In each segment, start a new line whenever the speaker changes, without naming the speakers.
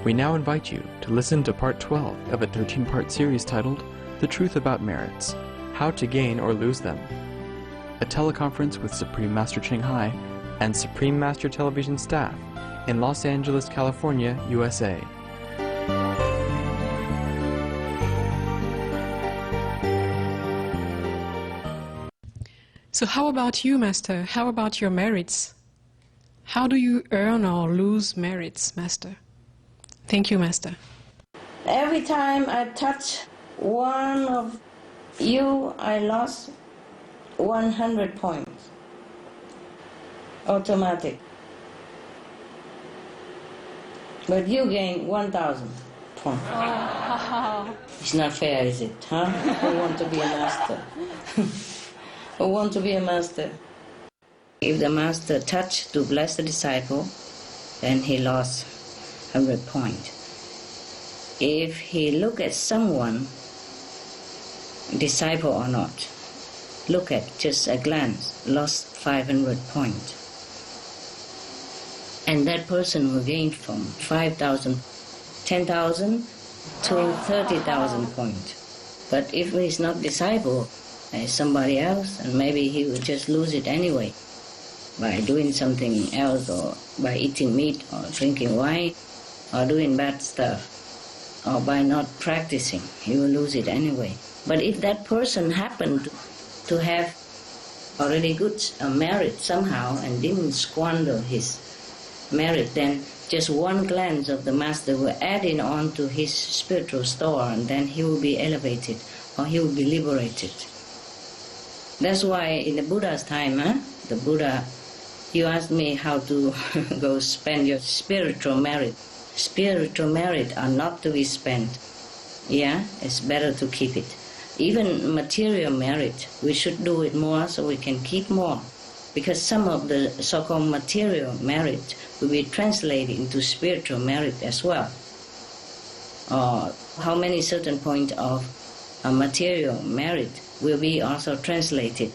We now invite you to listen to part 12 of a 13-part series titled The Truth About Merits, How to Gain or Lose Them, a teleconference with Supreme Master Ching Hai and Supreme Master Television staff in Los Angeles, California, USA.
So how about you, Master? How about your merits? How do you earn or lose merits, Master? Thank you, Master.
Every time I touch one of you, I lost 100 points. Automatic. But you gain 1,000 points.
Oh.
It's not fair, is it? Huh? Who want to be a master? Who want to be a master? If the master touched to bless the disciple, then he lost 100 points. If he look at someone, disciple or not, look at just a glance, lost 500 points. And that person will gain from 5,000, 10,000 to 30,000 points. But if he's not disciple, somebody else, and maybe he will just lose it anyway by doing something else, or by eating meat or drinking wine or doing bad stuff, or by not practicing, he will lose it anyway. But if that person happened to have already good merit somehow and didn't squander his merit, then just one glance of the master will add in on to his spiritual store, and then he will be elevated or he will be liberated. That's why in the Buddha's time, the Buddha, you asked me how to go spend your spiritual merit. Spiritual merit are not to be spent. Yeah, it's better to keep it. Even material merit, we should do it more so we can keep more. Because some of the so-called material merit will be translated into spiritual merit as well. Or how many certain point of material merit will be also translated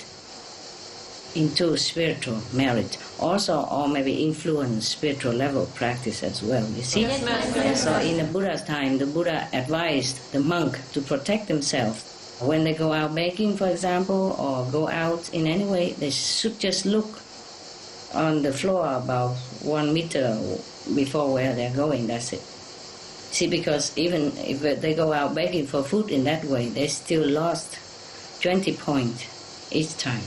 into spiritual merit, also, or maybe influence spiritual level practice as well, you see?
Yes, Master.
So in the Buddha's time, the Buddha advised the monk to protect themselves. When they go out baking, for example, or go out in any way, they should just look on the floor about 1 meter before where they're going, that's it. See, because even if they go out begging for food in that way, they still lost 20 points each time.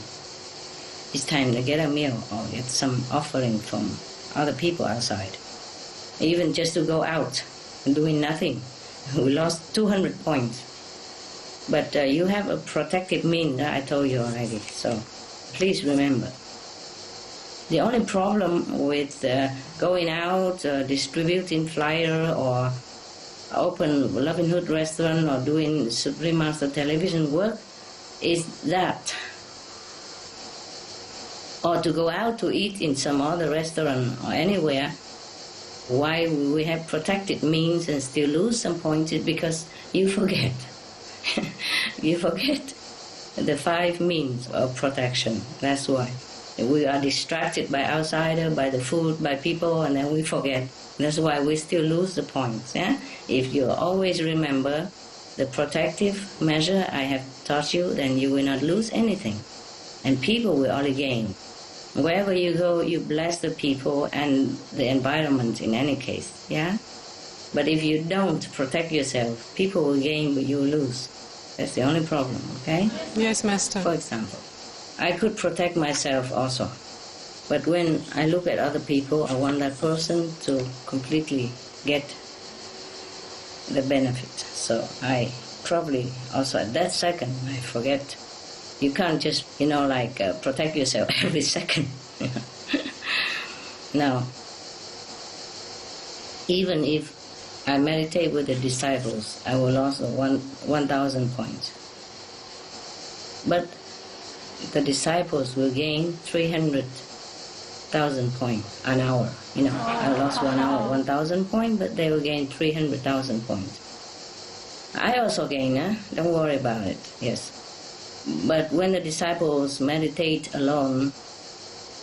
Each time they get a meal or get some offering from other people outside. Even just to go out and doing nothing, we lost 200 points. But you have a protective mean, I told you already, so please remember. The only problem with going out, distributing flyer, or open Loving Hood restaurant, or doing Supreme Master Television work is that. Or to go out to eat in some other restaurant or anywhere, why we have protected means and still lose some points is because you forget. You forget the 5 means of protection. That's why. We are distracted by outsider, by the food, by people, and then we forget. That's why we still lose the points. Yeah? If you always remember the protective measure I have taught you, then you will not lose anything. And people will only gain. Wherever you go, you bless the people and the environment in any case. Yeah? But if you don't protect yourself, people will gain, but you will lose. That's the only problem, okay?
Yes, Master.
For example, I could protect myself also. But when I look at other people, I want that person to completely get the benefit. So I probably also at that second, I forget. You can't just, protect yourself every second. No. Even if I meditate with the disciples, I will lose 1,000 points. But the disciples will gain 300,000 points an hour. I lost 1 hour, 1,000 points, but they will gain 300,000 points. I also gain, don't worry about it, yes. But when the disciples meditate alone,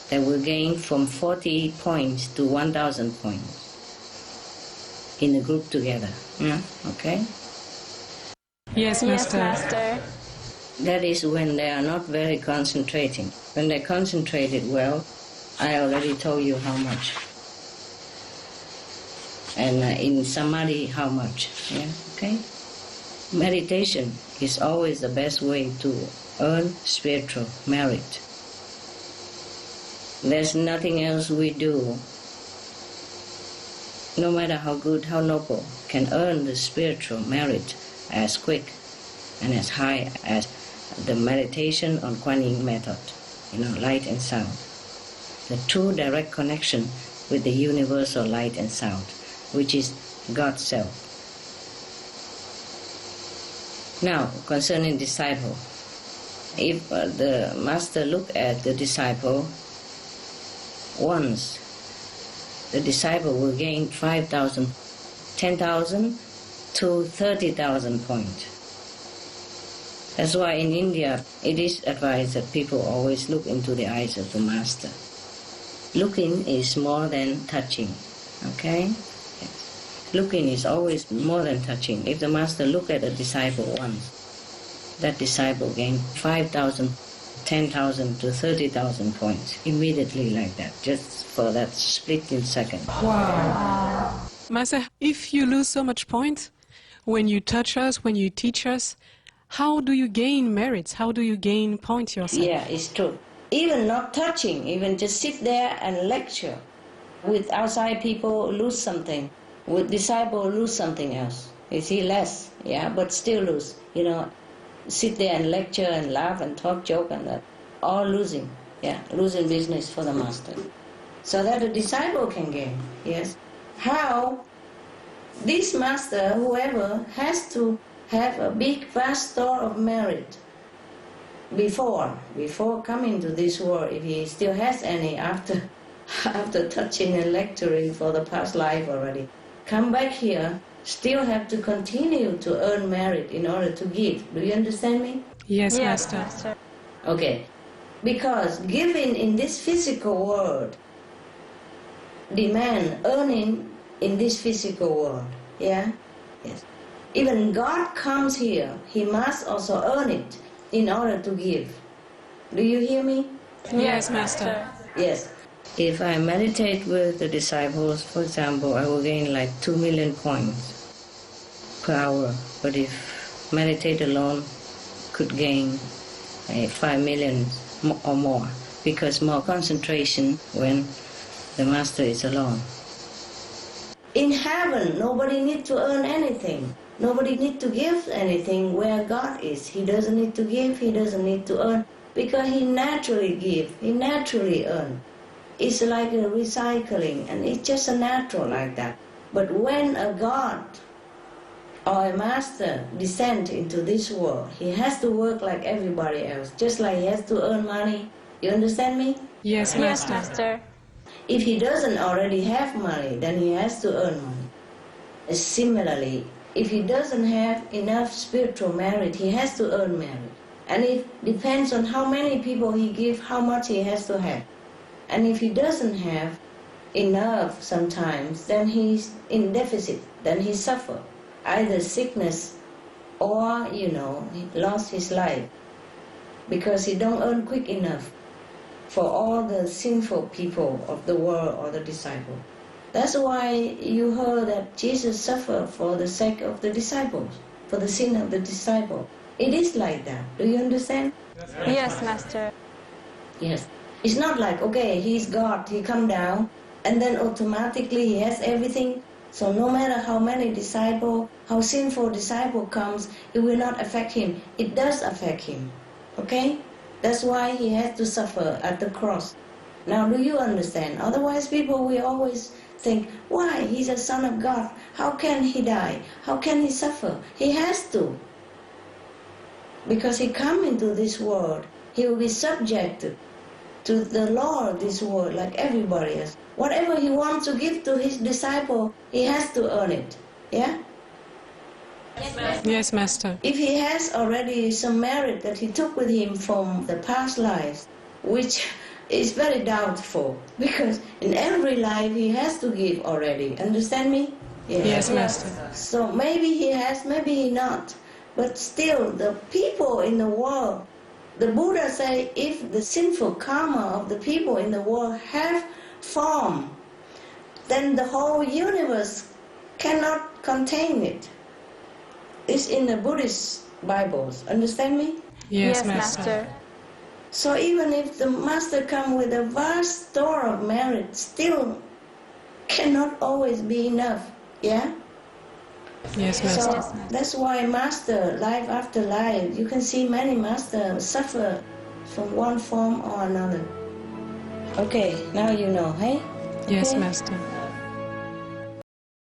they will gain from 40 points to 1,000 points. in a group together. Yeah? Okay?
Yes, Master.
That is when they are not very concentrating. When they concentrated well, I already told you how much. And in samadhi, how much. Yeah? Okay? Meditation is always the best way to earn spiritual merit. There's nothing else we do, no matter how good, how noble, can earn the spiritual merit as quick and as high as the meditation on Kuan Yin method, light and sound. The true direct connection with the universal light and sound, which is God's self. Now, concerning disciple, if the master look at the disciple once, the disciple will gain 5,000, 10,000 to 30,000 points. That's why in India it is advised that people always look into the eyes of the master. Looking is more than touching, okay? Yes. Looking is always more than touching. If the master look at a disciple once, that disciple gain 5,000, 10,000 to 30,000 points immediately like that, just for that split in second.
Wow. Master, if you lose so much points, when you touch us, when you teach us, how do you gain merits? How do you gain points yourself?
Yeah, it's true. Even not touching, even just sit there and lecture. With outside people, lose something. With disciple, lose something else. You see, less, yeah, but still lose. Sit there and lecture and laugh and talk, joke and that. All losing, yeah, losing business for the master. So that a disciple can gain, yes. How? This master, whoever, has to have a big, vast store of merit before coming to this world, if he still has any after touching and lecturing for the past life already. Come back here, still have to continue to earn merit in order to give. Do you understand me?
Yes, Master.
Okay. Because giving in this physical world demand earning in this physical world. Yeah? Yes. Even God comes here, he must also earn it in order to give. Do you hear me?
Yes, Master.
Yes. If I meditate with the disciples, for example, I will gain like 2 million points per hour. But if meditate alone, could gain 5 million or more, because more concentration when the master is alone. In heaven, nobody needs to earn anything. Nobody needs to give anything where God is. He doesn't need to give, he doesn't need to earn, because he naturally gives, he naturally earns. It's like a recycling, and it's just a natural like that. But when a God or a master descends into this world, he has to work like everybody else, just like he has to earn money. You understand me?
Yes, Master.
If he doesn't already have money, then he has to earn money. Similarly, if he doesn't have enough spiritual merit, he has to earn merit. And it depends on how many people he gives, how much he has to have. And if he doesn't have enough sometimes, then he's in deficit, then he suffers. Either sickness or, he lost his life because he don't earn quick enough for all the sinful people of the world or the disciples. That's why you heard that Jesus suffered for the sake of the disciples, for the sin of the disciple. It is like that. Do you understand?
Yes, Master.
Yes. It's not like, okay, he's God, he come down, and then automatically he has everything. So no matter how many disciple, how sinful disciple comes, it will not affect him. It does affect him. Okay? That's why he has to suffer at the cross. Now, do you understand? Otherwise, people will always think, why? He's a son of God. How can he die? How can he suffer? He has to. Because he come into this world, he will be subjected to the law of this world like everybody else. Whatever he wants to give to his disciple, he has to earn it. Yeah?
Yes, Master.
If he has already some merit that he took with him from the past lives, which is very doubtful, because in every life he has to give already. Understand me?
Yes, Master.
So maybe he has, maybe he not. But still, the people in the world, the Buddha say, if the sinful karma of the people in the world have form, then the whole universe cannot contain it. It's in the Buddhist Bibles. Understand me?
Yes, Master.
So even if the Master come with a vast store of merit, still cannot always be enough. Yeah?
Yes,
So
Master.
that's why Master, life after life, you can see many Masters suffer from one form or another. Okay, now you know, hey?
Yes,
Okay?
Master.